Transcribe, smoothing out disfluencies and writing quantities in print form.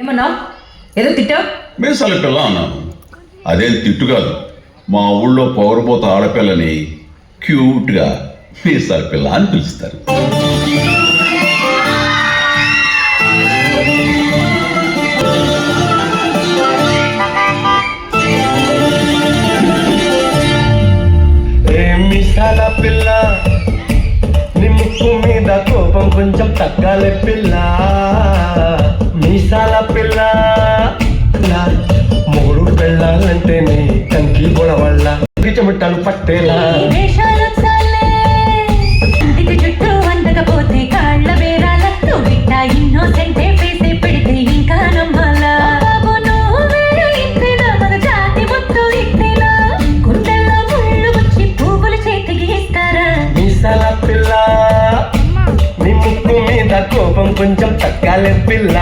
ఏమన్నా ఏదో తిట్టావు? మీసాల పిల్ల అన్నాను. అదేం తిట్టు కాదు. మా ఊళ్ళో పొగరబోత ఆడపిల్లని క్యూట్గా మీసాల పిల్ల అని పిలుస్తారు. మీసాల పిల్ల నీ ముక్కు మీద కోపం కొంచెం తగ్గాలి పిల్ల. మీసాల పిల్ల మూడు వెళ్ళాలంటే నీ కంకి గొడవల్ల చెమటలు పట్టేలా. చుట్టూ అందకపోతే కాళ్ళ బేరాల నువ్వు ఇట్టా ఇన్నోసెంటే ఫేసే పెడితే ఇంకా నమ్మాలా. జాతి ముత్తు ఇట్టేనా గుండెల్లో ముళ్ళు వచ్చి పువ్వులు చేతికి ఇస్తారా. మీసాల పిల్ల నీ ముక్కు మీద కోపం కొంచెం తగ్గాలి పిల్ల.